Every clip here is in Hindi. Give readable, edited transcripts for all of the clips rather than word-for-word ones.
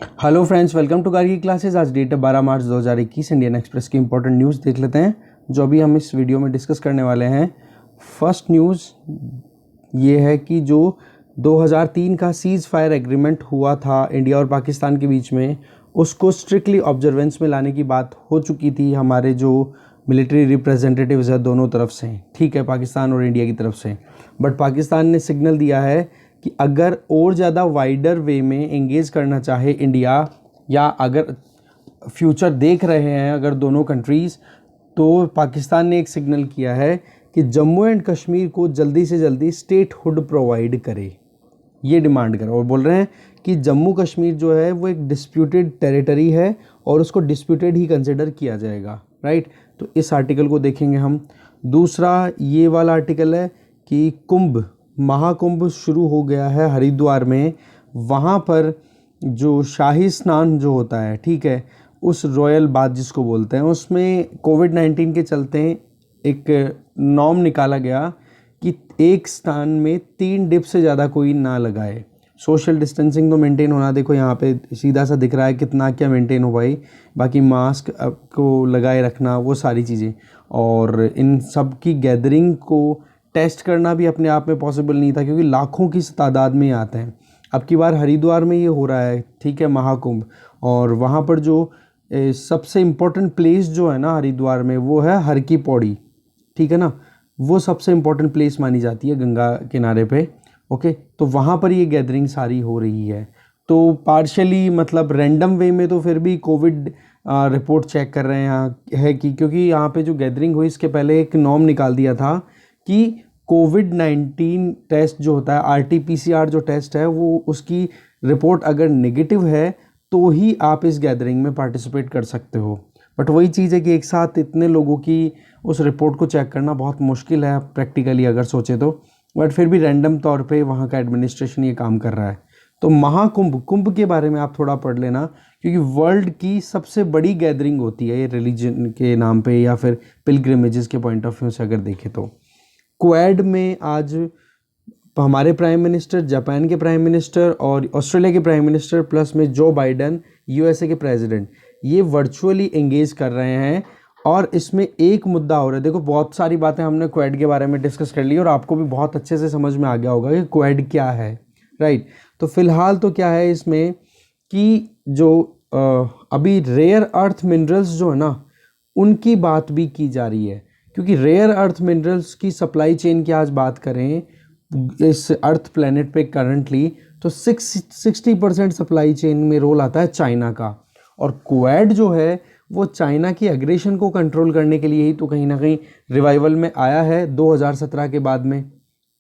Hello friends, welcome to car की क्लासेस। आज डेट है 12 मार्च 2021। इंडियन एक्सप्रेस की इंपॉर्टेंट न्यूज़ देख लेते हैं जो अभी हम इस वीडियो में डिस्कस करने वाले हैं। फर्स्ट न्यूज़ ये है कि जो 2003 का सीज़ फायर एग्रीमेंट हुआ था इंडिया और पाकिस्तान के बीच में, उसको स्ट्रिक्टली ऑब्जर्वेंस में लाने की बात हो चुकी थी हमारे जो मिलिट्री रिप्रेजेंटेटिव्स है दोनों तरफ से, ठीक है, पाकिस्तान और इंडिया की तरफ से। बट पाकिस्तान ने सिग्नल दिया है कि अगर और ज़्यादा वाइडर वे में एंगेज करना चाहे इंडिया, या अगर फ्यूचर देख रहे हैं अगर दोनों कंट्रीज़, तो पाकिस्तान ने एक सिग्नल किया है कि जम्मू एंड कश्मीर को जल्दी से जल्दी स्टेटहुड प्रोवाइड करे, ये डिमांड कर, और बोल रहे हैं कि जम्मू कश्मीर जो है वो एक डिस्प्यूटेड टेरिटरी है और उसको डिस्प्यूटेड ही कंसिडर किया जाएगा, राइट। तो इस आर्टिकल को देखेंगे हम। दूसरा ये वाला आर्टिकल है कि महाकुंभ शुरू हो गया है हरिद्वार में। वहाँ पर जो शाही स्नान जो होता है, ठीक है, उस रॉयल बाथ जिसको बोलते हैं, उसमें कोविड-19 के चलते एक नॉर्म निकाला गया कि एक स्नान में 3 डिप से ज़्यादा कोई ना लगाए। सोशल डिस्टेंसिंग तो मेंटेन होना, देखो यहाँ पे सीधा सा दिख रहा है कितना क्या मेंटेन हो भाई, बाकी मास्क को लगाए रखना, वो सारी चीज़ें, और इन सब की गैदरिंग को टेस्ट करना भी अपने आप में पॉसिबल नहीं था क्योंकि लाखों की तादाद में आते हैं। अब की बार हरिद्वार में ये हो रहा है, ठीक है, महाकुंभ, और वहाँ पर जो सबसे इम्पोर्टेंट प्लेस जो है ना हरिद्वार में, वो है हर की पौड़ी, ठीक है ना, वो सबसे इम्पोर्टेंट प्लेस मानी जाती है गंगा किनारे पे। ओके, तो वहाँ पर ये गैदरिंग सारी हो रही है। तो पार्शली मतलब रैंडम वे में तो फिर भी कोविड रिपोर्ट चेक कर रहे हैं यहाँ है कि, क्योंकि यहाँ पे जो गैदरिंग हुई इसके पहले एक नॉर्म निकाल दिया था कि कोविड-19 टेस्ट जो होता है, RT-PCR जो टेस्ट है, वो उसकी रिपोर्ट अगर नेगेटिव है तो ही आप इस गैदरिंग में पार्टिसिपेट कर सकते हो। बट वही चीज़ है कि एक साथ इतने लोगों की उस रिपोर्ट को चेक करना बहुत मुश्किल है प्रैक्टिकली अगर सोचे तो। बट फिर भी रैंडम तौर पे वहाँ का एडमिनिस्ट्रेशन ये काम कर रहा है। तो कुंभ के बारे में आप थोड़ा पढ़ लेना, क्योंकि वर्ल्ड की सबसे बड़ी गैदरिंग होती है ये रिलीजन के नाम पे या फिर पिलग्रिमेजेस के पॉइंट ऑफ व्यू से अगर देखें तो। क्वेड में आज हमारे प्राइम मिनिस्टर, जापान के प्राइम मिनिस्टर और ऑस्ट्रेलिया के प्राइम मिनिस्टर, प्लस में जो बाइडन USA के प्रेसिडेंट, ये वर्चुअली एंगेज कर रहे हैं। और इसमें एक मुद्दा हो रहा है, देखो बहुत सारी बातें हमने क्वेड के बारे में डिस्कस कर ली और आपको भी बहुत अच्छे से समझ में आ गया होगा कि क्वेड क्या है, राइट। तो फिलहाल तो क्या है इसमें कि जो अभी रेयर अर्थ मिनरल्स जो है ना, उनकी बात भी की जा रही है, क्योंकि रेयर अर्थ मिनरल्स की सप्लाई चेन की आज बात करें इस अर्थ प्लेनेट पे करंटली, तो 60% सप्लाई चेन में रोल आता है चाइना का। और क्वेड जो है वो चाइना की एग्रेशन को कंट्रोल करने के लिए ही तो कहीं ना कहीं रिवाइवल में आया है 2017 के बाद में,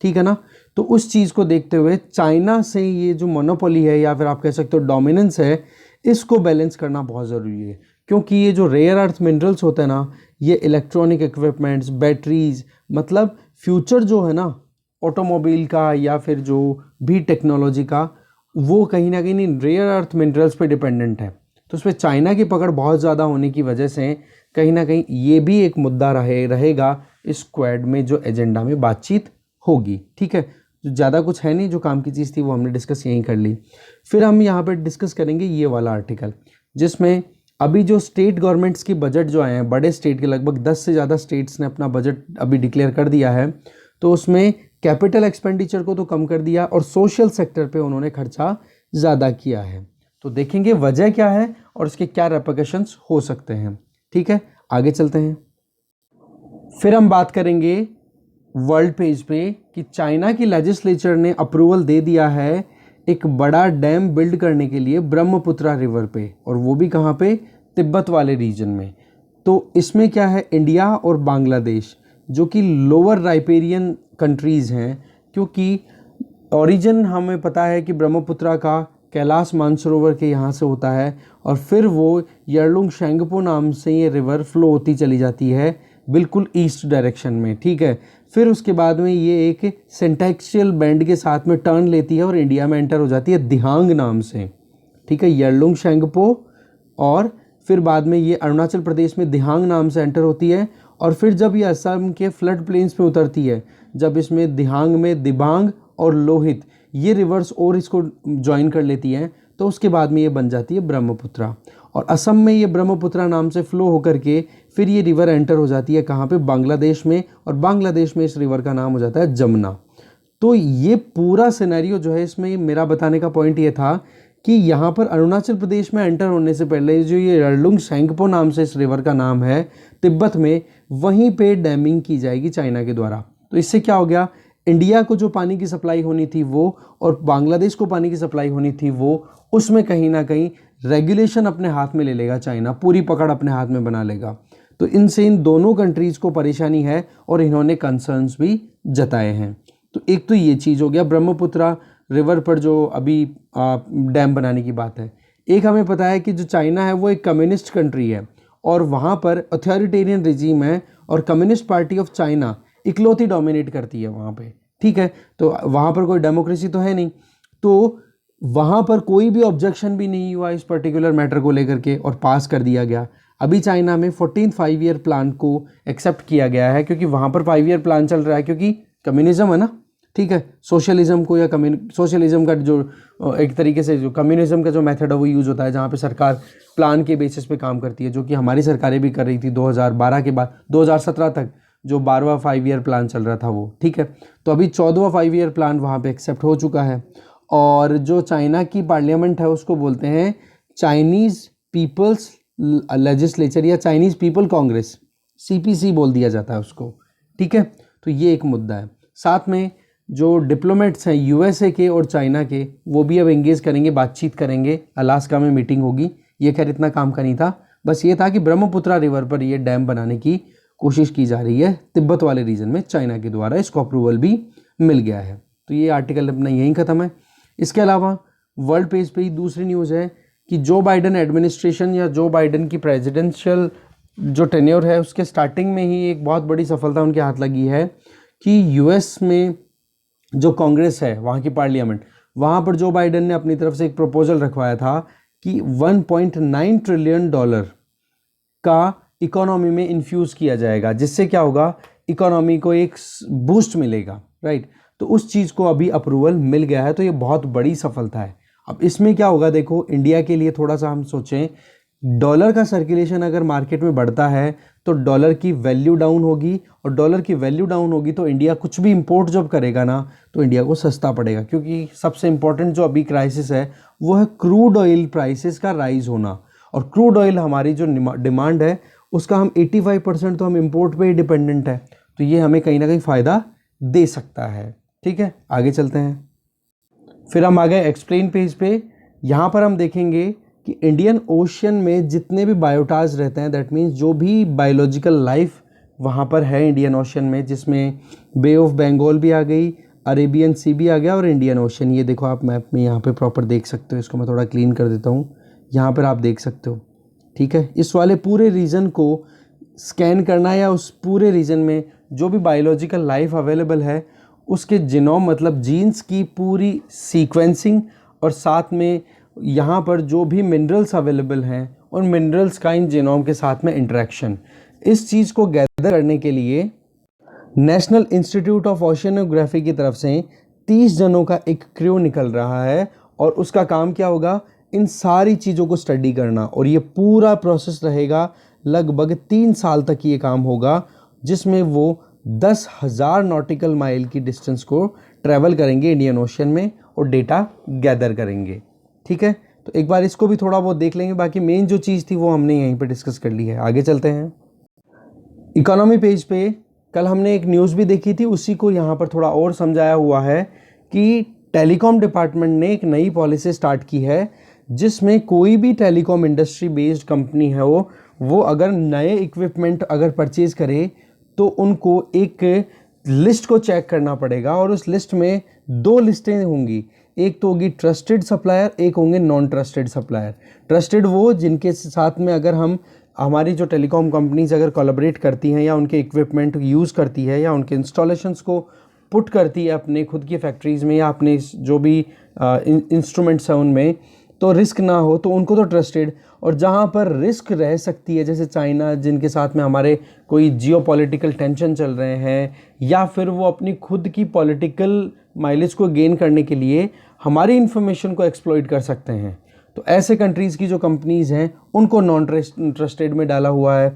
ठीक है ना। तो उस चीज़ को देखते हुए चाइना से ये जो मोनोपोली है या फिर आप कह सकते हो डोमिनेंस है, इसको बैलेंस करना बहुत ज़रूरी है। क्योंकि ये जो रेयर अर्थ मिनरल्स होते हैं ना, ये इलेक्ट्रॉनिक इक्विपमेंट्स, बैटरीज, मतलब फ्यूचर जो है ना ऑटोमोबाइल का या फिर जो भी टेक्नोलॉजी का, वो कहीं ना कहीं रेयर अर्थ मिनरल्स पे डिपेंडेंट है। तो उस पर चाइना की पकड़ बहुत ज़्यादा होने की वजह से कहीं ना कहीं ये भी एक मुद्दा रहेगा इस क्वेड में जो एजेंडा में बातचीत होगी, ठीक है। जो ज़्यादा कुछ है नहीं, जो काम की चीज़ थी वो हमने डिस्कस यहीं कर ली। फिर हम यहाँ पर डिस्कस करेंगे ये वाला आर्टिकल, जिसमें अभी जो स्टेट गवर्नमेंट्स की बजट जो आए हैं, बड़े स्टेट के लगभग 10 से ज़्यादा स्टेट्स ने अपना बजट अभी डिक्लेयर कर दिया है। तो उसमें कैपिटल एक्सपेंडिचर को तो कम कर दिया और सोशल सेक्टर पे उन्होंने खर्चा ज़्यादा किया है। तो देखेंगे वजह क्या है और इसके क्या रेपरकशंस हो सकते हैं, ठीक है। आगे चलते हैं। फिर हम बात करेंगे वर्ल्ड पेज पे कि चाइना की लेजिस्लेचर ने अप्रूवल दे दिया है एक बड़ा डैम बिल्ड करने के लिए ब्रह्मपुत्रा रिवर पे, और वो भी कहाँ पे, तिब्बत वाले रीजन में। तो इसमें क्या है, इंडिया और बांग्लादेश जो कि लोअर राइपेरियन कंट्रीज़ हैं, क्योंकि ओरिजिन हमें पता है कि ब्रह्मपुत्रा का कैलाश मानसरोवर के यहाँ से होता है और फिर वो यरलुंग शेंगपो नाम से ये रिवर फ्लो होती चली जाती है बिल्कुल ईस्ट डायरेक्शन में, ठीक है। फिर उसके बाद में ये एक सेंटेक्शियल बैंड के साथ में टर्न लेती है और इंडिया में एंटर हो जाती है दिहांग नाम से, ठीक है, यरलुंग शेंगपो, और फिर बाद में ये अरुणाचल प्रदेश में दिहांग नाम से एंटर होती है। और फिर जब ये असम के फ्लड प्लेन्स पे उतरती है, जब इसमें दिहांग में दिबांग और लोहित ये रिवर्स और इसको ज्वाइन कर लेती हैं, तो उसके बाद में ये बन जाती है ब्रह्मपुत्रा। और असम में ये ब्रह्मपुत्रा नाम से फ्लो होकर के फिर ये रिवर एंटर हो जाती है कहाँ पे, बांग्लादेश में, और बांग्लादेश में इस रिवर का नाम हो जाता है जमुना। तो ये पूरा सिनेरियो जो है, इसमें मेरा बताने का पॉइंट ये था कि यहाँ पर अरुणाचल प्रदेश में एंटर होने से पहले जो ये रलुंग सेंगपो नाम से इस रिवर का नाम है तिब्बत में, वहीं पे डैमिंग की जाएगी चाइना के द्वारा। तो इससे क्या हो गया, इंडिया को जो पानी की सप्लाई होनी थी वो, और बांग्लादेश को पानी की सप्लाई होनी थी वो, उसमें कहीं ना कहीं रेगुलेशन अपने हाथ में ले लेगा चाइना, पूरी पकड़ अपने हाथ में बना लेगा। तो इनसे इन दोनों कंट्रीज़ को परेशानी है और इन्होंने कंसर्न्स भी जताए हैं। तो एक तो ये चीज़ हो गया ब्रह्मपुत्रा रिवर पर जो अभी डैम बनाने की बात है। एक हमें पता है कि जो चाइना है वो एक कम्युनिस्ट कंट्री है और वहाँ पर अथॉरिटेरियन रिजीम है और कम्युनिस्ट पार्टी ऑफ चाइना इकलौती डोमिनेट करती है वहाँ पे, ठीक है। तो वहाँ पर कोई डेमोक्रेसी तो है नहीं, तो वहाँ पर कोई भी ऑब्जेक्शन भी नहीं हुआ इस पर्टिकुलर मैटर को लेकर के और पास कर दिया गया। अभी चाइना में 14 5 ईयर प्लान को एक्सेप्ट किया गया है क्योंकि वहाँ पर 5 ईयर प्लान चल रहा है, क्योंकि कम्युनिज्म है ना, ठीक है। सोशलिज्म को या सोशलिज्म का जो एक तरीके से जो कम्युनिज्म का जो मेथड है वो यूज़ होता है, जहाँ पे सरकार प्लान के बेसिस पे काम करती है, जो कि हमारी सरकारें भी कर रही थी 2012 के बाद 2017 तक जो 12वां 5 ईयर प्लान चल रहा था वो, ठीक है। तो अभी 14वां 5 ईयर प्लान वहाँ पे एक्सेप्ट हो चुका है और जो चाइना की पार्लियामेंट है उसको बोलते हैं चाइनीज़ पीपल्स लेजिस्लेचर या चाइनीज़ पीपल कांग्रेस, CPC बोल दिया जाता है उसको, ठीक है। तो ये एक मुद्दा है। साथ में जो डिप्लोमेट्स हैं USA के और चाइना के, वो भी अब एंगेज करेंगे, बातचीत करेंगे, अलास्का में मीटिंग होगी। ये खैर इतना काम का नहीं था, बस ये था कि ब्रह्मपुत्रा रिवर पर ये डैम बनाने की कोशिश की जा रही है तिब्बत वाले रीजन में चाइना के द्वारा, इसको अप्रूवल भी मिल गया है। तो ये आर्टिकल अपना यहीं ख़त्म है। इसके अलावा वर्ल्ड पेज पे ही दूसरी न्यूज़ है कि जो बाइडन एडमिनिस्ट्रेशन या जो बाइडन की प्रेसिडेंशियल जो टेन्योर है उसके स्टार्टिंग में ही एक बहुत बड़ी सफलता उनके हाथ लगी है कि US में जो कांग्रेस है, वहाँ की पार्लियामेंट, वहाँ पर जो बाइडन ने अपनी तरफ से एक प्रपोजल रखवाया था कि $1.9 ट्रिलियन का इकोनॉमी में इन्फ्यूज़ किया जाएगा, जिससे क्या होगा, इकोनॉमी को एक बूस्ट मिलेगा, राइट। तो उस चीज़ को अभी अप्रूवल मिल गया है, तो ये बहुत बड़ी सफलता है। अब इसमें क्या होगा, देखो इंडिया के लिए थोड़ा सा हम सोचें, डॉलर का सर्कुलेशन अगर मार्केट में बढ़ता है तो डॉलर की वैल्यू डाउन होगी, और डॉलर की वैल्यू डाउन होगी तो इंडिया कुछ भी इंपोर्ट जब करेगा ना तो इंडिया को सस्ता पड़ेगा, क्योंकि सबसे इंपॉर्टेंट जो अभी क्राइसिस है वो है क्रूड ऑयल प्राइसेस का राइज होना। और क्रूड ऑयल हमारी जो डिमांड है उसका हम 85% तो हम इंपोर्ट पे ही डिपेंडेंट है, तो ये हमें कहीं ना कहीं फ़ायदा दे सकता है, ठीक है। आगे चलते हैं, फिर हम आ गए एक्सप्लेन पेज पे। यहाँ पर हम देखेंगे कि इंडियन ओशन में जितने भी बायोटाज रहते हैं, दैट मीन्स जो भी बायोलॉजिकल लाइफ वहाँ पर है इंडियन ओशन में, जिसमें बे ऑफ बंगाल भी आ गई, अरेबियन सी भी आ गया और इंडियन ओशन। ये देखो आप मैप में यहाँ पे प्रॉपर देख सकते हो, इसको मैं थोड़ा क्लीन कर देता हूँ, यहाँ पर आप देख सकते हो, ठीक है। इस वाले पूरे रीजन को स्कैन करना या उस पूरे रीजन में जो भी बायोलॉजिकल लाइफ अवेलेबल है उसके जीनोम मतलब जीन्स की पूरी सीक्वेंसिंग, और साथ में यहाँ पर जो भी मिनरल्स अवेलेबल हैं उन मिनरल्स का इन जीनोम के साथ में इंटरेक्शन, इस चीज़ को गैदर करने के लिए नेशनल इंस्टीट्यूट ऑफ ओशियनोग्राफी की तरफ से 30 जनों का एक क्रू निकल रहा है और उसका काम क्या होगा, इन सारी चीज़ों को स्टडी करना। और ये पूरा प्रोसेस रहेगा लगभग 3 साल तक ये काम होगा, जिसमें वो 10,000 नॉटिकल माइल की डिस्टेंस को ट्रैवल करेंगे इंडियन ओशन में और डेटा गैदर करेंगे, ठीक है। तो एक बार इसको भी थोड़ा बहुत देख लेंगे, बाकी मेन जो चीज़ थी वो हमने यहीं पे डिस्कस कर ली है। आगे चलते हैं, इकोनॉमी पेज पे कल हमने एक न्यूज़ भी देखी थी, उसी को यहाँ पर थोड़ा और समझाया हुआ है कि टेलीकॉम डिपार्टमेंट ने एक नई पॉलिसी स्टार्ट की है, जिसमें कोई भी टेलीकॉम इंडस्ट्री बेस्ड कंपनी है वो अगर नए इक्विपमेंट अगर परचेज़ करे तो उनको एक लिस्ट को चेक करना पड़ेगा, और उस लिस्ट में 2 लिस्टें होंगी, एक तो होगी ट्रस्टेड सप्लायर, एक होंगे नॉन ट्रस्टेड सप्लायर। ट्रस्टेड वो जिनके साथ में अगर हमारी जो टेलीकॉम कंपनीज अगर कोलैबोरेट करती हैं या उनके इक्विपमेंट यूज़ करती है या उनके इंस्टॉलेशंस को पुट करती है अपने खुद की फैक्ट्रीज़ में या अपने जो भी इंस्ट्रूमेंट्स हैं उनमें, तो रिस्क ना हो तो उनको तो ट्रस्टेड। और जहाँ पर रिस्क रह सकती है, जैसे चाइना जिनके साथ में हमारे कोई जियोपॉलिटिकल टेंशन चल रहे हैं, या फिर वो अपनी खुद की पॉलिटिकल माइलेज को गेन करने के लिए हमारी इन्फॉर्मेशन को एक्सप्लॉइट कर सकते हैं, तो ऐसे कंट्रीज़ की जो कंपनीज़ हैं उनको नॉन ट्रस्टेड में डाला हुआ है,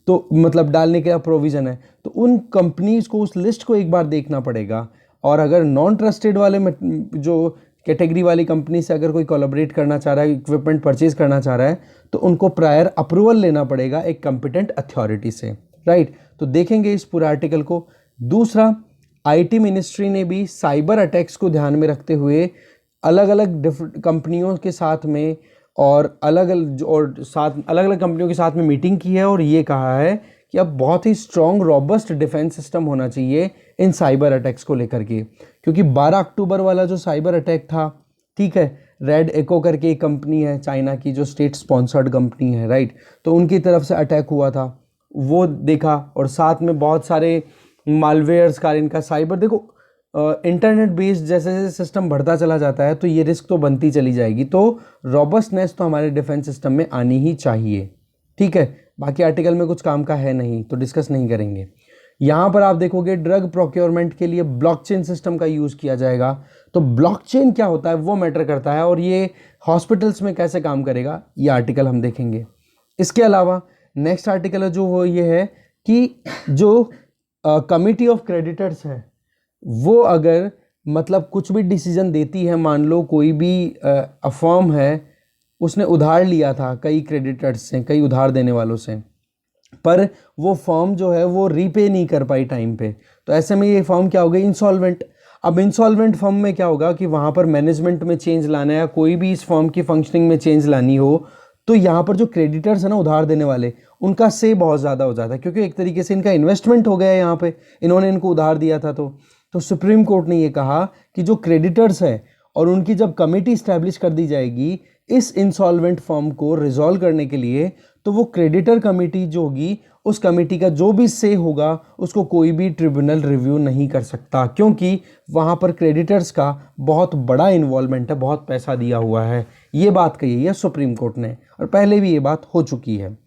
तो मतलब डालने का प्रोविज़न है। तो उन कंपनीज़ को उस लिस्ट को एक बार देखना पड़ेगा, और अगर नॉन ट्रस्टेड वाले में जो कैटेगरी वाली कंपनी से अगर कोई कोलैबोरेट करना चाह रहा है, इक्विपमेंट परचेज करना चाह रहा है, तो उनको प्रायर अप्रूवल लेना पड़ेगा एक कॉम्पिटेंट अथॉरिटी से, राइट। तो देखेंगे इस पूरे आर्टिकल को। दूसरा, आईटी मिनिस्ट्री ने भी साइबर अटैक्स को ध्यान में रखते हुए अलग अलग कंपनियों के साथ में और अलग अलग कंपनियों के साथ में मीटिंग की है, और ये कहा है कि अब बहुत ही स्ट्रॉन्ग रॉबस्ट डिफेंस सिस्टम होना चाहिए इन साइबर अटैक्स को लेकर के, क्योंकि 12 अक्टूबर वाला जो साइबर अटैक था, ठीक है, रेड एको करके एक कंपनी है चाइना की जो स्टेट स्पॉन्सर्ड कंपनी है, राइट, तो उनकी तरफ से अटैक हुआ था, वो देखा, और साथ में बहुत सारे मालवेयर्स का इनका साइबर, देखो इंटरनेट बेस्ड जैसे जैसे सिस्टम बढ़ता चला जाता है तो ये रिस्क तो बनती चली जाएगी, तो रॉबस्टनेस तो हमारे डिफेंस सिस्टम में आनी ही चाहिए, ठीक है। बाकी आर्टिकल में कुछ काम का है नहीं तो डिस्कस नहीं करेंगे। यहाँ पर आप देखोगे ड्रग प्रोक्योरमेंट के लिए ब्लॉकचेन सिस्टम का यूज़ किया जाएगा, तो ब्लॉकचेन क्या होता है वो मैटर करता है, और ये हॉस्पिटल्स में कैसे काम करेगा ये आर्टिकल हम देखेंगे। इसके अलावा नेक्स्ट आर्टिकल है जो वो ये है कि जो कमिटी ऑफ क्रेडिटर्स है वो अगर मतलब कुछ भी डिसीजन देती है, मान लो कोई भी फर्म है उसने उधार लिया था कई क्रेडिटर्स से, कई उधार देने वालों से, पर वो फर्म जो है वो रीपे नहीं कर पाई टाइम पे, तो ऐसे में ये फर्म क्या हो गई, इंसॉल्वेंट। अब इंसॉल्वेंट फर्म में क्या होगा कि वहाँ पर मैनेजमेंट में चेंज लाना है या कोई भी इस फर्म की फंक्शनिंग में चेंज लानी हो, तो यहाँ पर जो क्रेडिटर्स है ना उधार देने वाले, उनका से बहुत ज़्यादा हो जाता है, क्योंकि एक तरीके से इनका इन्वेस्टमेंट हो गया है यहाँ पे, इन्होंने इनको उधार दिया था। तो सुप्रीम कोर्ट ने ये कहा कि जो क्रेडिटर्स है और उनकी जब कमेटी इस्टेब्लिश कर दी जाएगी इस इंसॉल्वेंट फर्म को रिजॉल्व करने के लिए, तो वो क्रेडिटर कमेटी जो होगी उस कमेटी का जो भी से होगा उसको कोई भी ट्रिब्यूनल रिव्यू नहीं कर सकता, क्योंकि वहाँ पर क्रेडिटर्स का बहुत बड़ा इन्वॉल्वमेंट है, बहुत पैसा दिया हुआ है। ये बात कही है सुप्रीम कोर्ट ने, और पहले भी ये बात हो चुकी है।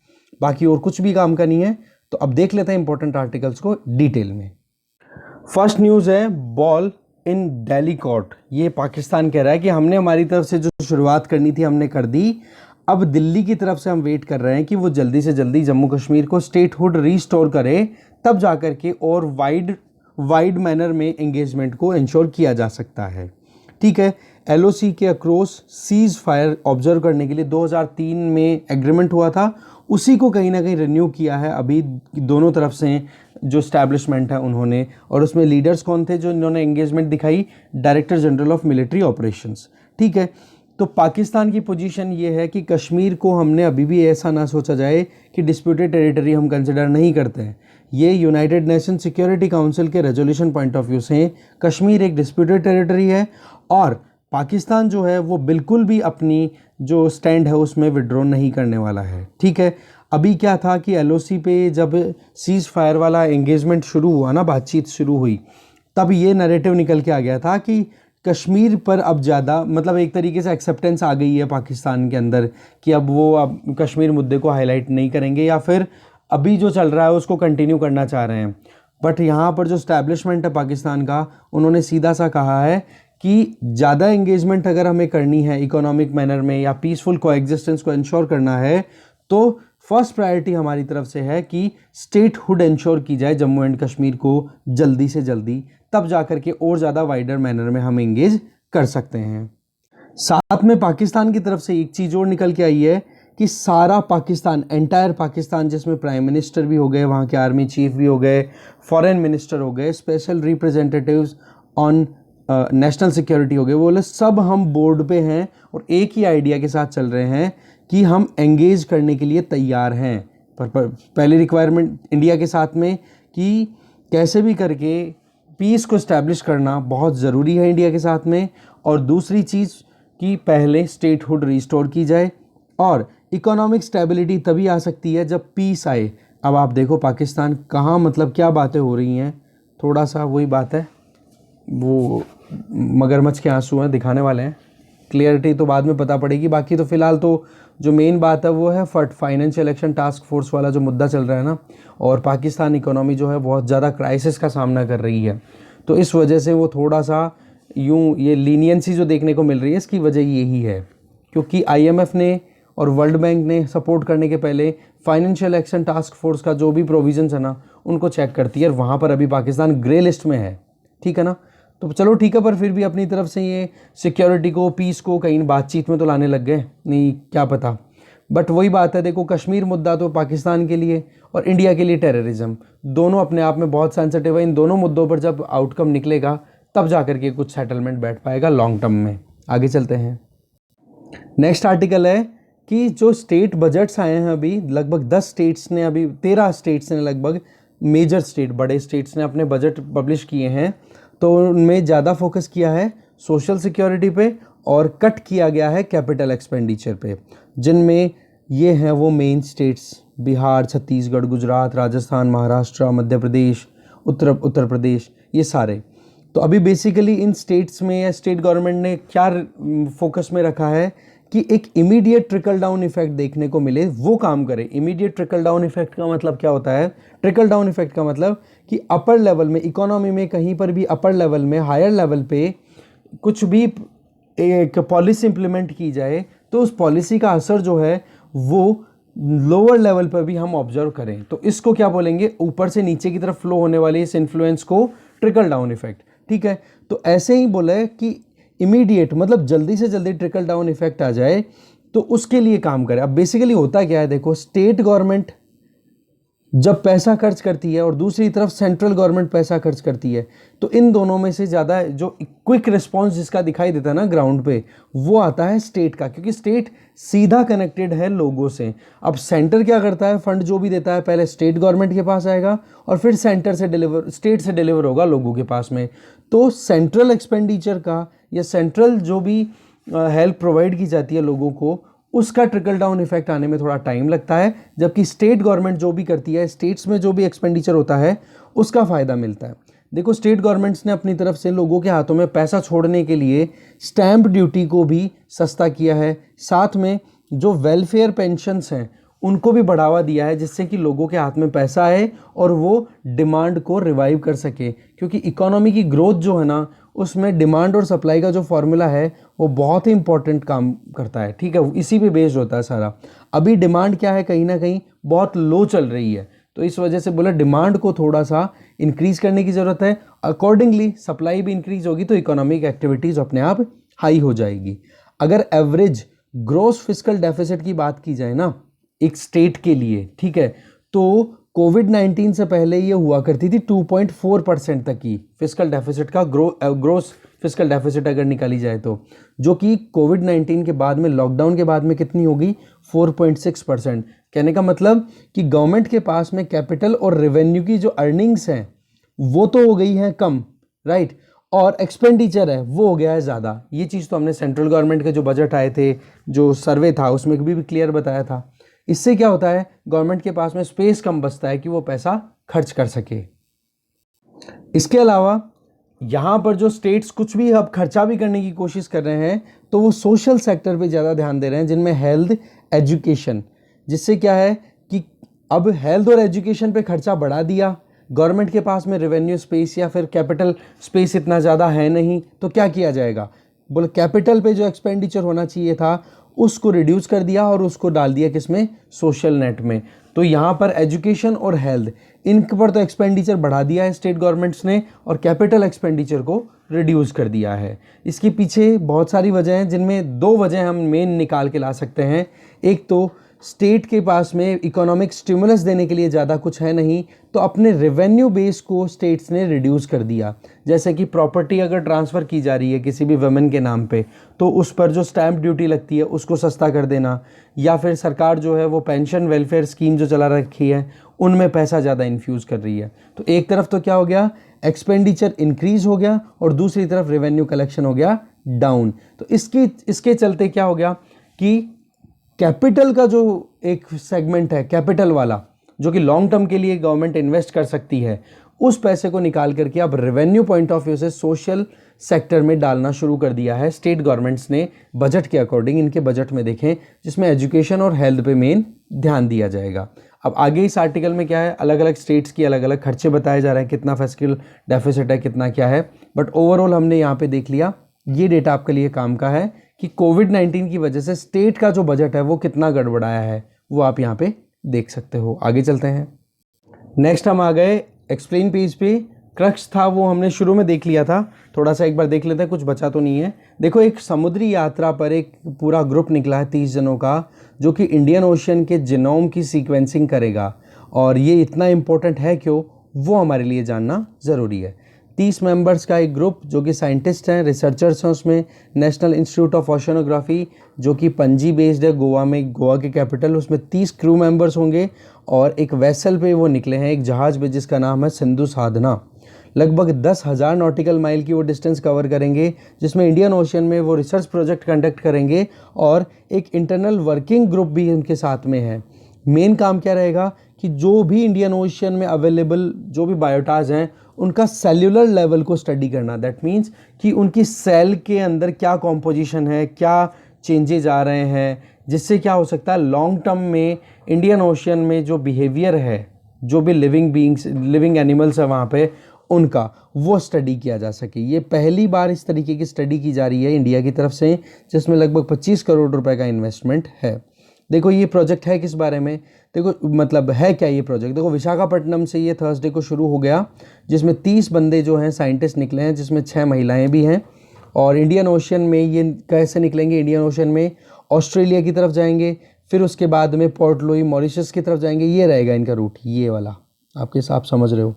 बाकी और कुछ भी काम का नहीं है। तो अब देख लेते हैं इंपॉर्टेंट आर्टिकल्स को डिटेल में। फर्स्ट न्यूज़ है बॉल इन दिल्ली कोर्ट। ये पाकिस्तान कह रहा है कि हमने हमारी तरफ से जो शुरुआत करनी थी हमने कर दी, अब दिल्ली की तरफ से हम वेट कर रहे हैं कि वो जल्दी से जल्दी जम्मू कश्मीर को स्टेटहुड रीस्टोर करे, तब जाकर के और वाइड मैनर में एंगेजमेंट को इंश्योर किया जा सकता है, ठीक है। एलओसी के अक्रॉस सीज फायर ऑब्जर्व करने के लिए 2003 में एग्रीमेंट हुआ था, उसी को कहीं ना कहीं रिन्यू किया है अभी दोनों तरफ से जो स्टैब्लिशमेंट है उन्होंने, और उसमें लीडर्स कौन थे जो इन्होंने एंगेजमेंट दिखाई, director general of military operations, ठीक है। तो पाकिस्तान की पोजीशन ये है कि कश्मीर को हमने अभी भी ऐसा ना सोचा जाए कि डिस्प्यूटेड टेरिटरी हम कंसिडर नहीं करते हैं। ये यूनाइटेड नेशन सिक्योरिटी काउंसिल के रेजोल्यूशन पॉइंट ऑफ व्यू से कश्मीर एक डिस्प्यूटेड टेरिटरी है, और पाकिस्तान जो है वो बिल्कुल भी अपनी जो स्टैंड है उसमें विड्रॉ नहीं करने वाला है, ठीक है। अभी क्या था कि एलओसी पे जब सीज फायर वाला एंगेजमेंट शुरू हुआ ना, बातचीत शुरू हुई, तब ये नैरेटिव निकल के आ गया था कि कश्मीर पर अब ज़्यादा मतलब एक तरीके से एक्सेप्टेंस आ गई है पाकिस्तान के अंदर कि अब वो अब कश्मीर मुद्दे को हाईलाइट नहीं करेंगे, या फिर अभी जो चल रहा है उसको कंटिन्यू करना चाह रहे हैं। बट यहाँ पर जो स्टैब्लिशमेंट है पाकिस्तान का, उन्होंने सीधा सा कहा है कि ज़्यादा एंगेजमेंट अगर हमें करनी है इकोनॉमिक मैनर में या पीसफुल कोएग्जिस्टेंस को इंश्योर करना है, तो फर्स्ट प्रायोरिटी हमारी तरफ से है कि स्टेटहुड इंश्योर की जाए जम्मू एंड कश्मीर को जल्दी से जल्दी, तब जाकर के और ज़्यादा वाइडर मैनर में हम एंगेज कर सकते हैं। साथ में पाकिस्तान की तरफ से एक चीज़ और निकल के आई है कि सारा पाकिस्तान, एंटायर पाकिस्तान, जिसमें प्राइम मिनिस्टर भी हो गए, वहाँ के आर्मी चीफ भी हो गए, फॉरेन मिनिस्टर हो गए, special representatives on national security हो गए, वो लोग सब हम बोर्ड पे हैं और एक ही आइडिया के साथ चल रहे हैं कि हम एंगेज करने के लिए तैयार हैं। पर पहली रिक्वायरमेंट इंडिया के साथ में कि कैसे भी करके पीस को इस्टेब्लिश करना बहुत ज़रूरी है इंडिया के साथ में, और दूसरी चीज़ कि पहले स्टेटहुड रिस्टोर की जाए, और इकोनॉमिक स्टेबिलिटी तभी आ सकती है जब पीस आए। अब आप देखो पाकिस्तान कहाँ मतलब क्या बातें हो रही हैं, थोड़ा सा वही बात है, वो मगरमच्छ के आंसू हैं, दिखाने वाले हैं, क्लियरिटी तो बाद में पता पड़ेगी। बाकी तो फ़िलहाल तो जो मेन बात है वो है फाइनेंशियल एक्शन टास्क फोर्स वाला जो मुद्दा चल रहा है ना, और पाकिस्तान इकोनॉमी जो है बहुत ज़्यादा क्राइसिस का सामना कर रही है, तो इस वजह से वो थोड़ा सा यूँ ये लीनियंसी जो देखने को मिल रही है इसकी वजह यही है, क्योंकि IMF ने और वर्ल्ड बैंक ने सपोर्ट करने के पहले फाइनेंशियल एक्शन टास्क फोर्स का जो भी प्रोविजंस है ना उनको चेक करती है, और वहाँ पर अभी पाकिस्तान ग्रे लिस्ट में है, ठीक है ना। तो चलो ठीक है, पर फिर भी अपनी तरफ से ये सिक्योरिटी को, पीस को कहीं बातचीत में तो लाने लग गए, नहीं क्या पता। बट वही बात है, देखो कश्मीर मुद्दा तो पाकिस्तान के लिए और इंडिया के लिए टेररिज्म दोनों अपने आप में बहुत सेंसिटिव है। इन दोनों मुद्दों पर जब आउटकम निकलेगा तब जा कर के कुछ सेटलमेंट बैठ पाएगा लॉन्ग टर्म में। आगे चलते हैं। नेक्स्ट आर्टिकल है कि जो स्टेट बजट्स आए हैं अभी, लगभग 10 स्टेट्स ने, अभी 13 स्टेट्स ने, लगभग मेजर स्टेट, बड़े स्टेट्स ने अपने बजट पब्लिश किए हैं। तो उनमें ज़्यादा फोकस किया है सोशल सिक्योरिटी पे और कट किया गया है कैपिटल एक्सपेंडिचर पे, जिनमें ये हैं वो मेन स्टेट्स बिहार, छत्तीसगढ़, गुजरात, राजस्थान, महाराष्ट्र, मध्य प्रदेश, उत्तर प्रदेश, ये सारे। तो अभी बेसिकली इन स्टेट्स में या स्टेट गवर्नमेंट ने क्या फोकस में रखा है कि एक इमीडिएट ट्रिकल डाउन इफेक्ट देखने को मिले, वो काम करे। इमीडिएट ट्रिकल डाउन इफेक्ट का मतलब क्या होता है? ट्रिकल डाउन इफेक्ट का मतलब कि अपर लेवल में, इकोनॉमी में कहीं पर भी अपर लेवल में, हायर लेवल पे कुछ भी एक पॉलिसी इंप्लीमेंट की जाए तो उस पॉलिसी का असर जो है वो लोअर लेवल पर भी हम ऑब्जर्व करें। तो इसको क्या बोलेंगे? ऊपर से नीचे की तरफ फ्लो होने वाले इस इन्फ्लुएंस को ट्रिकल डाउन इफेक्ट, ठीक है। तो ऐसे ही बोला है कि इमीडिएट मतलब जल्दी से जल्दी ट्रिकल डाउन इफेक्ट आ जाए तो उसके लिए काम करें। अब बेसिकली होता क्या है, देखो स्टेट गवर्नमेंट जब पैसा खर्च करती है और दूसरी तरफ सेंट्रल गवर्नमेंट पैसा खर्च करती है, तो इन दोनों में से ज़्यादा जो क्विक रिस्पॉन्स जिसका दिखाई देता है ना ग्राउंड पे, वो आता है स्टेट का, क्योंकि स्टेट सीधा कनेक्टेड है लोगों से। अब सेंटर क्या करता है? फंड जो भी देता है पहले स्टेट गवर्नमेंट के पास आएगा और फिर स्टेट से डिलीवर होगा लोगों के पास में। तो सेंट्रल एक्सपेंडिचर का या सेंट्रल जो भी हेल्प प्रोवाइड की जाती है लोगों को, उसका ट्रिकल डाउन इफेक्ट आने में थोड़ा टाइम लगता है, जबकि स्टेट गवर्नमेंट जो भी करती है, स्टेट्स में जो भी एक्सपेंडिचर होता है उसका फ़ायदा मिलता है। देखो स्टेट गवर्नमेंट्स ने अपनी तरफ से लोगों के हाथों में पैसा छोड़ने के लिए स्टैंप ड्यूटी को भी सस्ता किया है, साथ में जो वेलफेयर पेंशन्स हैं उनको भी बढ़ावा दिया है, जिससे कि लोगों के हाथ में पैसा आए और वो डिमांड को रिवाइव कर सके। क्योंकि इकोनॉमी की ग्रोथ जो है ना, उसमें डिमांड और सप्लाई का जो फॉर्मूला है वो बहुत ही इंपॉर्टेंट काम करता है, ठीक है। इसी पे बेस्ड होता है सारा। अभी डिमांड क्या है, कहीं ना कहीं बहुत लो चल रही है, तो इस वजह से बोला डिमांड को थोड़ा सा इंक्रीज करने की ज़रूरत है। अकॉर्डिंगली सप्लाई भी इंक्रीज होगी तो इकोनॉमिक एक्टिविटीज़ अपने आप हाई हो जाएगी। अगर एवरेज ग्रॉस फिस्कल डेफिसिट की बात की जाए ना एक स्टेट के लिए, ठीक है, तो कोविड-19 से पहले ये हुआ करती थी 2.4% तक की फिस्कल डेफिसिट का ग्रोस फिस्कल डेफिसिट अगर निकाली जाए तो, जो कि कोविड-19 के बाद में, लॉकडाउन के बाद में कितनी होगी? 4.6%। कहने का मतलब कि गवर्नमेंट के पास में कैपिटल और रेवेन्यू की जो अर्निंग्स हैं वो तो हो गई हैं कम, राइट, और एक्सपेंडिचर है वो हो गया है ज़्यादा। ये चीज़ तो हमने सेंट्रल गवर्नमेंट के जो बजट आए थे, जो सर्वे था, उसमें भी क्लियर बताया था। इससे क्या होता है, गवर्नमेंट के पास में स्पेस कम बचता है कि वो पैसा खर्च कर सके। इसके अलावा यहाँ पर जो स्टेट्स कुछ भी अब खर्चा भी करने की कोशिश कर रहे हैं तो वो सोशल सेक्टर पे ज़्यादा ध्यान दे रहे हैं, जिनमें हेल्थ, एजुकेशन, जिससे क्या है कि अब हेल्थ और एजुकेशन पे खर्चा बढ़ा दिया। गवर्नमेंट के पास में रेवेन्यू स्पेस या फिर कैपिटल स्पेस इतना ज़्यादा है नहीं, तो क्या किया जाएगा? बोले कैपिटल पे जो एक्सपेंडिचर होना चाहिए था उसको रिड्यूस कर दिया और उसको डाल दिया किसमें? सोशल नेट में। तो यहाँ पर एजुकेशन और हेल्थ, इन पर तो एक्सपेंडिचर बढ़ा दिया है स्टेट गवर्नमेंट्स ने और कैपिटल एक्सपेंडिचर को रिड्यूस कर दिया है। इसके पीछे बहुत सारी वजह हैं, जिनमें 2 वजह हम मेन निकाल के ला सकते हैं। एक तो स्टेट के पास में इकोनॉमिक स्टिमुलस देने के लिए ज़्यादा कुछ है नहीं, तो अपने रेवेन्यू बेस को स्टेट्स ने रिड्यूस कर दिया। जैसे कि प्रॉपर्टी अगर ट्रांसफ़र की जा रही है किसी भी वुमेन के नाम पे, तो उस पर जो स्टैंप ड्यूटी लगती है उसको सस्ता कर देना, या फिर सरकार जो है वो पेंशन वेलफेयर स्कीम जो चला रखी है उनमें पैसा ज़्यादा इन्फ्यूज़ कर रही है। तो एक तरफ तो क्या हो गया, एक्सपेंडिचर इंक्रीज़ हो गया और दूसरी तरफ रेवेन्यू कलेक्शन हो गया डाउन। तो इसके चलते क्या हो गया कि कैपिटल का जो एक सेगमेंट है कैपिटल वाला, जो कि लॉन्ग टर्म के लिए गवर्नमेंट इन्वेस्ट कर सकती है, उस पैसे को निकाल करके अब रेवेन्यू पॉइंट ऑफ व्यू से सोशल सेक्टर में डालना शुरू कर दिया है स्टेट गवर्नमेंट्स ने बजट के अकॉर्डिंग। इनके बजट में देखें जिसमें एजुकेशन और हेल्थ पे मेन ध्यान दिया जाएगा। अब आगे इस आर्टिकल में क्या है, अलग अलग स्टेट्स की अलग अलग खर्चे बताए जा रहे हैं, कितना फिस्कल डेफिसिट है, कितना क्या है, बट ओवरऑल हमने यहाँ पे देख लिया, ये डेटा आपके लिए काम का है कि कोविड-19 की वजह से स्टेट का जो बजट है वो कितना गड़बड़ाया है, वो आप यहाँ पे देख सकते हो। आगे चलते हैं। नेक्स्ट हम आ गए एक्सप्लेन पेज पे। क्रक्स था वो हमने शुरू में देख लिया था, थोड़ा सा एक बार देख लेते हैं, कुछ बचा तो नहीं है। देखो, एक समुद्री यात्रा पर एक पूरा ग्रुप निकला है 30 जनों का, जो कि इंडियन ओशन के जीनोम की सीक्वेंसिंग करेगा। और ये इतना इम्पोर्टेंट है क्यों, वो हमारे लिए जानना ज़रूरी है। 30 मेंबर्स का एक ग्रुप जो कि साइंटिस्ट हैं, रिसर्चर्स हैं उसमें। नेशनल इंस्टीट्यूट ऑफ ओशनोग्राफी जो कि पणजी बेस्ड है गोवा में, गोवा के कैपिटल, उसमें 30 क्रू मेंबर्स होंगे। और एक वेसल पे वो निकले हैं, एक जहाज़ पे जिसका नाम है सिंधु साधना। लगभग 10,000 नॉटिकल माइल की वो डिस्टेंस कवर करेंगे, जिसमें इंडियन ओशन में वो रिसर्च प्रोजेक्ट कंडक्ट करेंगे। और एक इंटरनल वर्किंग ग्रुप भी उनके साथ में है। मेन काम क्या रहेगा कि जो भी इंडियन ओशन में अवेलेबल जो भी बायोटाज हैं उनका सेल्यूलर लेवल को स्टडी करना। दैट मीन्स कि उनकी सेल के अंदर क्या कॉम्पोजिशन है, क्या चेंजेज आ रहे हैं, जिससे क्या हो सकता है लॉन्ग टर्म में इंडियन ओशन में जो बिहेवियर है, जो भी लिविंग एनिमल्स है वहाँ पे, उनका वो स्टडी किया जा सके। ये पहली बार इस तरीके की स्टडी की जा रही है इंडिया की तरफ से, जिसमें लगभग 25 करोड़ रुपए का इन्वेस्टमेंट है। देखो, ये प्रोजेक्ट है किस बारे में, देखो मतलब है क्या ये प्रोजेक्ट। देखो, विशाखापट्टनम से ये थर्सडे को शुरू हो गया, जिसमें 30 बंदे जो हैं साइंटिस्ट निकले हैं, जिसमें 6 महिलाएं भी हैं। और इंडियन ओशन में ये कैसे निकलेंगे, इंडियन ओशन में ऑस्ट्रेलिया की तरफ जाएंगे, फिर उसके बाद में पोर्ट लुई मॉरिशस की तरफ जाएंगे। ये रहेगा इनका रूट, ये वाला आपके साथ समझ रहे हो,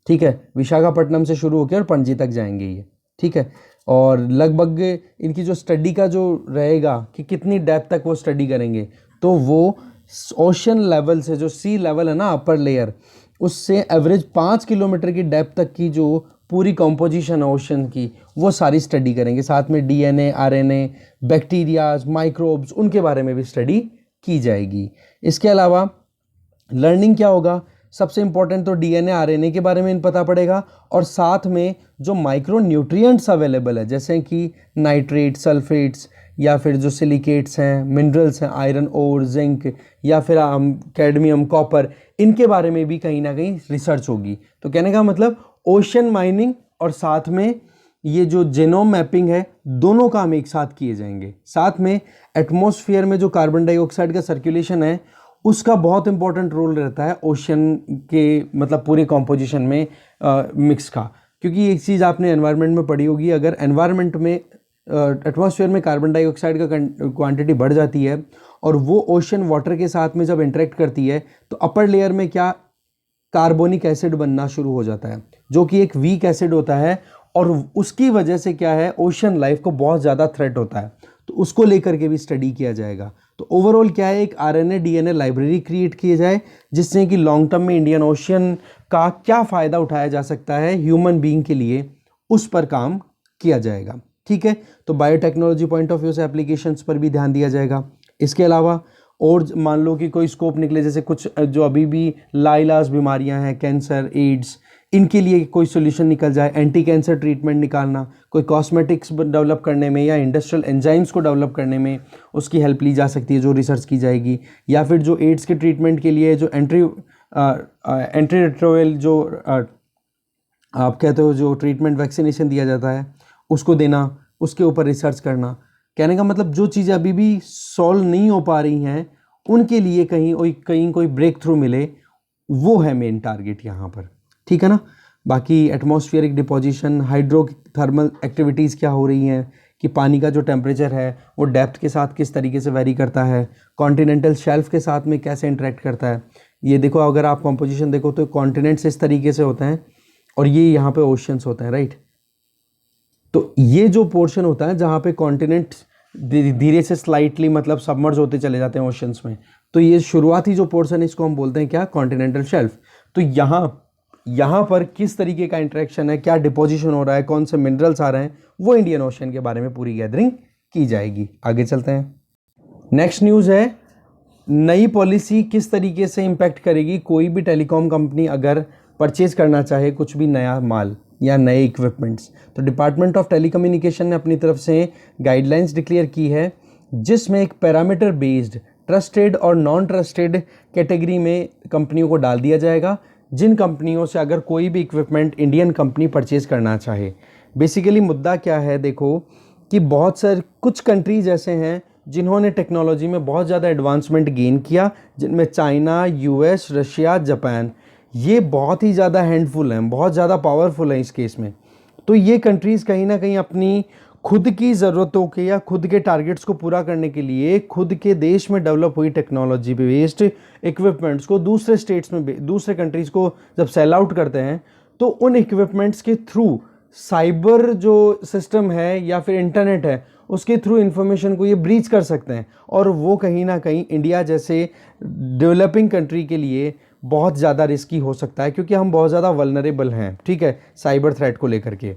ठीक है। विशाखापट्टनम से शुरू होकर और पणजी तक जाएंगे ये, ठीक है। और लगभग इनकी जो स्टडी का जो रहेगा कि कितनी डेप्थ तक वो स्टडी करेंगे, तो वो ओशन लेवल से, जो सी लेवल है ना अपर लेयर, उससे एवरेज 5 किलोमीटर की डेप्थ तक की जो पूरी कॉम्पोजिशन है ओशन की, वो सारी स्टडी करेंगे। साथ में डीएनए, आरएनए, बैक्टीरियाज, माइक्रोब्स, उनके बारे में भी स्टडी की जाएगी। इसके अलावा लर्निंग क्या होगा, सबसे इंपॉर्टेंट तो डीएनए आरएनए के बारे में इन पता पड़ेगा। और साथ में जो माइक्रो न्यूट्रिएंट्स अवेलेबल है, जैसे कि नाइट्रेट, सल्फेट्स, या फिर जो सिलिकेट्स हैं, मिनरल्स हैं, आयरन और जिंक, या फिर कैडमियम, कॉपर, इनके बारे में भी कहीं ना कहीं रिसर्च होगी। तो कहने का मतलब ओशन माइनिंग और साथ में ये जो जेनोम मैपिंग है, दोनों काम एक साथ किए जाएंगे। साथ में एटमॉस्फेयर में जो कार्बन डाइऑक्साइड का सर्कुलेशन है, उसका बहुत इंपॉर्टेंट रोल रहता है ओशन के मतलब पूरे कॉम्पोजिशन में मिक्स का। क्योंकि एक चीज़ आपने एनवायरनमेंट में पढ़ी होगी, अगर एनवायरनमेंट में एटमॉस्फेयर में कार्बन डाइऑक्साइड का क्वांटिटी बढ़ जाती है और वो ओशन वाटर के साथ में जब इंटरेक्ट करती है, तो अपर लेयर में क्या कार्बोनिक एसिड बनना शुरू हो जाता है, जो कि एक वीक एसिड होता है। और उसकी वजह से क्या है, ओशन लाइफ को बहुत ज़्यादा थ्रेट होता है। तो उसको लेकर के भी स्टडी किया जाएगा। तो ओवरऑल क्या है, एक आरएनए डीएनए लाइब्रेरी क्रिएट की जाए, जिससे कि लॉन्ग टर्म में इंडियन ओशन का क्या फ़ायदा उठाया जा सकता है ह्यूमन बीइंग के लिए, उस पर काम किया जाएगा, ठीक है। तो बायोटेक्नोलॉजी पॉइंट ऑफ व्यू से एप्लीकेशंस पर भी ध्यान दिया जाएगा। इसके अलावा और मान लो कि कोई स्कोप निकले, जैसे कुछ जो अभी भी लाइलाज बीमारियां हैं, कैंसर, एड्स, इनके लिए कोई सोल्यूशन निकल जाए, एंटी कैंसर ट्रीटमेंट निकालना, कोई कॉस्मेटिक्स डेवलप करने में या इंडस्ट्रियल एंजाइम्स को डेवलप करने में उसकी हेल्प ली जा सकती है, जो रिसर्च की जाएगी। या फिर जो एड्स के ट्रीटमेंट के लिए जो एंटी रेट्रोवायरल जो आप कहते हो जो ट्रीटमेंट वैक्सीनेशन दिया जाता है, उसको देना, उसके ऊपर रिसर्च करना। कहने का मतलब जो चीज़ें अभी भी सॉल्व नहीं हो पा रही हैं, उनके लिए कहीं कोई ब्रेक थ्रू मिले, वो है मेन टारगेट यहाँ पर, ठीक है ना। बाकी एटमॉस्फेरिक डिपोजिशन, हाइड्रोथर्मल एक्टिविटीज़ क्या हो रही हैं, कि पानी का जो टेम्परेचर है वो डेप्थ के साथ किस तरीके से वेरी करता है, कॉन्टिनेंटल शेल्फ के साथ में कैसे इंटरेक्ट करता है। ये देखो, अगर आप कॉम्पोजिशन देखो तो कॉन्टिनेंट्स इस तरीके से होते हैं और ये यहाँ पे ओशियंस होते हैं, राइट। तो ये जो पोर्शन होता है जहाँ पे कॉन्टिनेंट धीरे से स्लाइटली मतलब सबमर्ज होते चले जाते हैं ओशंस में, तो ये शुरुआती जो पोर्शन है इसको हम बोलते हैं क्या, कॉन्टिनेंटल शेल्फ। तो यहाँ पर किस तरीके का इंटरेक्शन है, क्या डिपोजिशन हो रहा है, कौन से मिनरल्स आ रहे हैं, वो इंडियन ओशन के बारे में पूरी गैदरिंग की जाएगी। आगे चलते हैं। नेक्स्ट न्यूज़ है, नई पॉलिसी किस तरीके से इम्पैक्ट करेगी कोई भी टेलीकॉम कंपनी अगर परचेज करना चाहे कुछ भी नया माल या नए इक्विपमेंट्स। तो डिपार्टमेंट ऑफ टेलीकम्युनिकेशन ने अपनी तरफ से गाइडलाइंस डिक्लेयर की है, जिसमें एक पैरामीटर बेस्ड ट्रस्टेड और नॉन ट्रस्टेड कैटेगरी में कंपनियों को डाल दिया जाएगा, जिन कंपनियों से अगर कोई भी इक्विपमेंट इंडियन कंपनी परचेज करना चाहे। बेसिकली मुद्दा क्या है, देखो कि बहुत सारे कुछ कंट्रीज ऐसे हैं जिन्होंने टेक्नोलॉजी में बहुत ज़्यादा एडवांसमेंट गेन किया, जिनमें चाइना, यूएस, रशिया, जापान, ये बहुत ही ज़्यादा हैंडफुल हैं, बहुत ज़्यादा पावरफुल हैं इस केस में। तो ये कंट्रीज़ कहीं ना कहीं अपनी खुद की ज़रूरतों के या खुद के टारगेट्स को पूरा करने के लिए खुद के देश में डेवलप हुई टेक्नोलॉजी बेस्ड इक्विपमेंट्स को दूसरे स्टेट्स में, दूसरे कंट्रीज़ को जब सेल आउट करते हैं तो उन इक्विपमेंट्स के थ्रू साइबर जो सिस्टम है या फिर इंटरनेट है उसके थ्रू इंफॉर्मेशन को ये ब्रीच कर सकते हैं, और वो कहीं ना कहीं इंडिया जैसे डेवलपिंग कंट्री के लिए बहुत ज़्यादा रिस्की हो सकता है, क्योंकि हम बहुत ज़्यादा वल्नरेबल हैं, ठीक है, साइबर थ्रेट को लेकर के।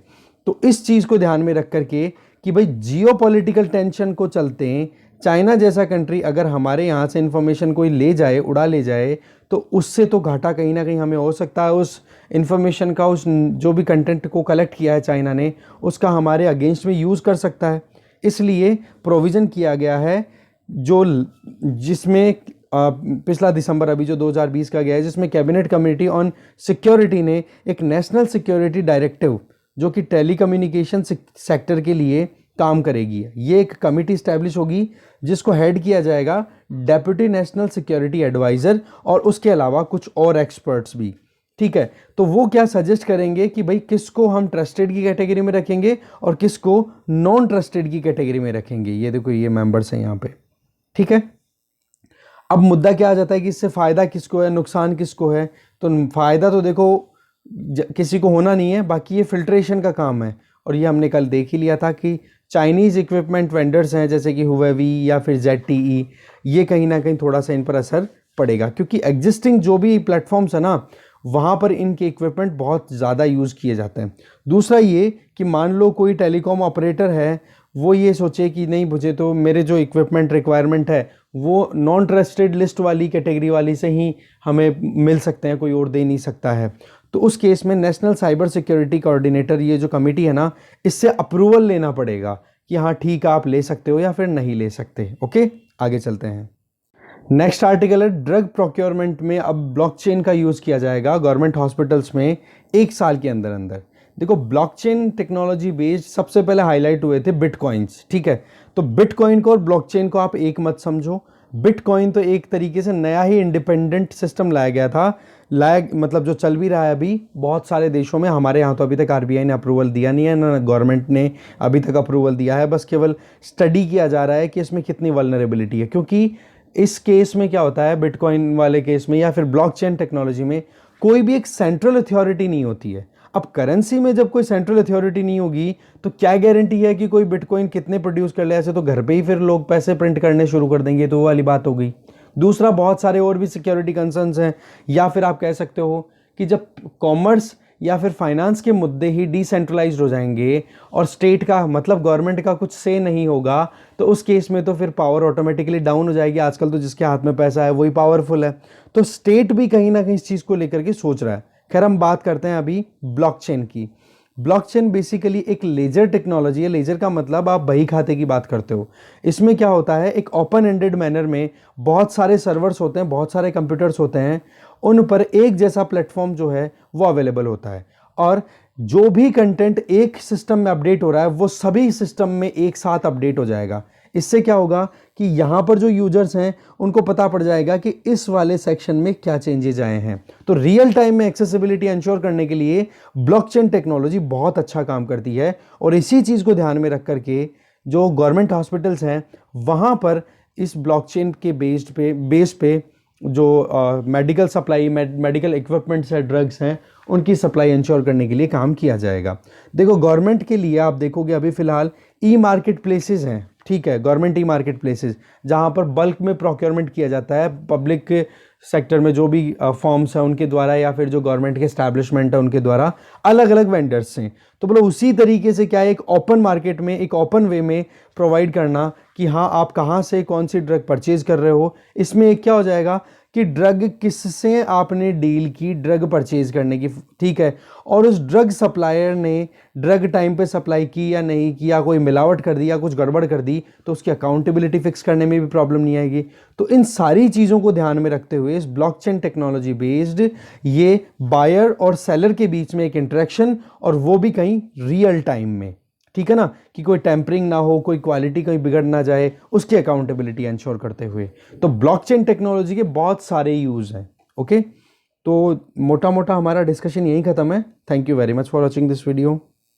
तो इस चीज़ को ध्यान में रख करके कि भाई जियोपॉलिटिकल टेंशन को चलते हैं चाइना जैसा कंट्री अगर हमारे यहाँ से इंफॉर्मेशन कोई ले जाए, उड़ा ले जाए, तो उससे तो घाटा कहीं ना कहीं हमें हो सकता है। उस इंफॉर्मेशन का, उस जो भी कंटेंट को कलेक्ट किया है चाइना ने, उसका हमारे अगेंस्ट में यूज़ कर सकता है। इसलिए प्रोविज़न किया गया है जो जिसमें पिछला दिसंबर अभी जो 2020 का गया है, जिसमें कैबिनेट कमेटी ऑन सिक्योरिटी ने एक नेशनल सिक्योरिटी डायरेक्टिव जो कि टेलीकम्युनिकेशन सेक्टर के लिए काम करेगी, ये एक कमेटी स्टैब्लिश होगी जिसको हेड किया जाएगा डेप्यूटी नेशनल सिक्योरिटी एडवाइज़र और उसके अलावा कुछ और एक्सपर्ट्स भी, ठीक है। तो वो क्या सजेस्ट करेंगे कि भाई किसको हम ट्रस्टेड की कैटेगरी में रखेंगे और किसको नॉन ट्रस्टेड की कैटेगरी में रखेंगे। ये देखो, ये मेंबर्स हैं यहाँ पे, ठीक है। अब मुद्दा क्या आ जाता है कि इससे फ़ायदा किसको है, नुकसान किसको है। तो फ़ायदा तो देखो किसी को होना नहीं है, बाकी ये फिल्ट्रेशन का काम है। और ये हमने कल देख ही लिया था कि चाइनीज़ इक्विपमेंट वेंडर्स हैं जैसे कि हुवेवी या फिर ZTE, ये कहीं ना कहीं थोड़ा सा इन पर असर पड़ेगा, क्योंकि एग्जिस्टिंग जो भी प्लेटफॉर्म्स है ना, वहाँ पर इनके इक्विपमेंट बहुत ज़्यादा यूज़ किए जाते हैं। दूसरा ये कि मान लो कोई टेलीकॉम ऑपरेटर है, वो ये सोचे कि नहीं, मुझे तो मेरे जो इक्विपमेंट रिक्वायरमेंट है वो नॉन ट्रस्टेड लिस्ट वाली कैटेगरी वाली से ही हमें मिल सकते हैं, कोई और दे नहीं सकता है। तो उस केस में नेशनल साइबर सिक्योरिटी कोऑर्डिनेटर, ये जो कमेटी है ना, इससे अप्रूवल लेना पड़ेगा कि हाँ ठीक है, आप ले सकते हो या फिर नहीं ले सकते। ओके, आगे चलते हैं। नेक्स्ट आर्टिकल है ड्रग प्रोक्योरमेंट में अब ब्लॉकचेन का यूज़ किया जाएगा गवर्नमेंट हॉस्पिटल्स में 1 साल के अंदर अंदर। देखो, ब्लॉकचेन टेक्नोलॉजी बेस्ड सबसे पहले हाईलाइट हुए थे बिटकॉइंस, ठीक है। तो बिटकॉइन को और ब्लॉकचेन को आप एक मत समझो। बिटकॉइन तो एक तरीके से नया ही इंडिपेंडेंट सिस्टम लाया गया था, मतलब जो चल भी रहा है अभी बहुत सारे देशों में। हमारे यहाँ तो अभी तक RBI ने अप्रूवल दिया नहीं है, ना गवर्नमेंट ने अभी तक अप्रूवल दिया है, बस केवल स्टडी किया जा रहा है कि इसमें कितनी वल्नरेबिलिटी है। क्योंकि इस केस में क्या होता है, बिटकॉइन वाले केस में या फिर ब्लॉकचेन टेक्नोलॉजी में, कोई भी एक सेंट्रल अथॉरिटी नहीं होती है। अब करेंसी में जब कोई सेंट्रल अथॉरिटी नहीं होगी तो क्या गारंटी है कि कोई बिटकॉइन कितने प्रोड्यूस कर ले। ऐसे तो घर पे ही फिर लोग पैसे प्रिंट करने शुरू कर देंगे, तो वो वाली बात हो गई। दूसरा, बहुत सारे और भी सिक्योरिटी कंसर्न्स हैं, या फिर आप कह सकते हो कि जब कॉमर्स या फिर फाइनेंस के मुद्दे ही डिसेंट्रलाइज्ड हो जाएंगे और स्टेट का, मतलब गवर्नमेंट का कुछ से नहीं होगा, तो उस केस में तो फिर पावर ऑटोमेटिकली डाउन हो जाएगी। आजकल तो जिसके हाथ में पैसा है वही पावरफुल है। तो स्टेट भी कहीं ना कहीं इस चीज़ को लेकर के सोच रहा है। खैर, हम बात करते हैं अभी ब्लॉकचेन की। ब्लॉकचेन बेसिकली एक लेजर टेक्नोलॉजी है। लेजर का मतलब आप बही खाते की बात करते हो। इसमें क्या होता है, एक ओपन एंडेड मैनर में बहुत सारे सर्वर्स होते हैं, बहुत सारे कंप्यूटर्स होते हैं, उन पर एक जैसा प्लेटफॉर्म जो है वो अवेलेबल होता है, और जो भी कंटेंट एक सिस्टम में अपडेट हो रहा है वो सभी सिस्टम में एक साथ अपडेट हो जाएगा। इससे क्या होगा कि यहाँ पर जो यूजर्स हैं उनको पता पड़ जाएगा कि इस वाले सेक्शन में क्या चेंजेज आए हैं। तो रियल टाइम में एक्सेसिबिलिटी इंश्योर करने के लिए ब्लॉकचेन टेक्नोलॉजी बहुत अच्छा काम करती है। और इसी चीज़ को ध्यान में रख करके जो गवर्नमेंट हॉस्पिटल्स हैं वहाँ पर इस ब्लॉकचेन के बेस पे जो मेडिकल सप्लाई, मेडिकल इक्विपमेंट्स है, ड्रग्स हैं, उनकी सप्लाई इंश्योर करने के लिए काम किया जाएगा। देखो, गवर्नमेंट के लिए आप देखोगे अभी फ़िलहाल मार्केट प्लेसेस हैं, ठीक है, गवर्नमेंट मार्केट प्लेसेस, जहाँ पर बल्क में प्रोक्योरमेंट किया जाता है पब्लिक सेक्टर में जो भी फॉर्म्स हैं उनके द्वारा, या फिर जो गवर्नमेंट के एस्टैब्लिशमेंट है उनके द्वारा अलग अलग वेंडर्स से। तो बोलो उसी तरीके से क्या है, एक ओपन मार्केट में, एक ओपन वे में प्रोवाइड करना कि हाँ आप कहाँ से कौन सी ड्रग परचेज कर रहे हो। इसमें एक क्या हो जाएगा कि ड्रग किससे आपने डील की ड्रग परचेज करने की, ठीक है, और उस ड्रग सप्लायर ने ड्रग टाइम पे सप्लाई की या नहीं की, या कोई मिलावट कर दी या कुछ गड़बड़ कर दी, तो उसकी अकाउंटेबिलिटी फिक्स करने में भी प्रॉब्लम नहीं आएगी। तो इन सारी चीज़ों को ध्यान में रखते हुए इस ब्लॉकचेन टेक्नोलॉजी बेस्ड ये बायर और सेलर के बीच में एक इंटरेक्शन, और वो भी कहीं रियल टाइम में, ठीक है ना, कि कोई टेम्परिंग ना हो, कोई क्वालिटी कहीं बिगड़ ना जाए, उसकी अकाउंटेबिलिटी इंश्योर करते हुए। तो ब्लॉकचेन टेक्नोलॉजी के बहुत सारे यूज़ हैं। ओके, तो मोटा मोटा हमारा डिस्कशन यही खत्म है। Thank you very much for watching this video.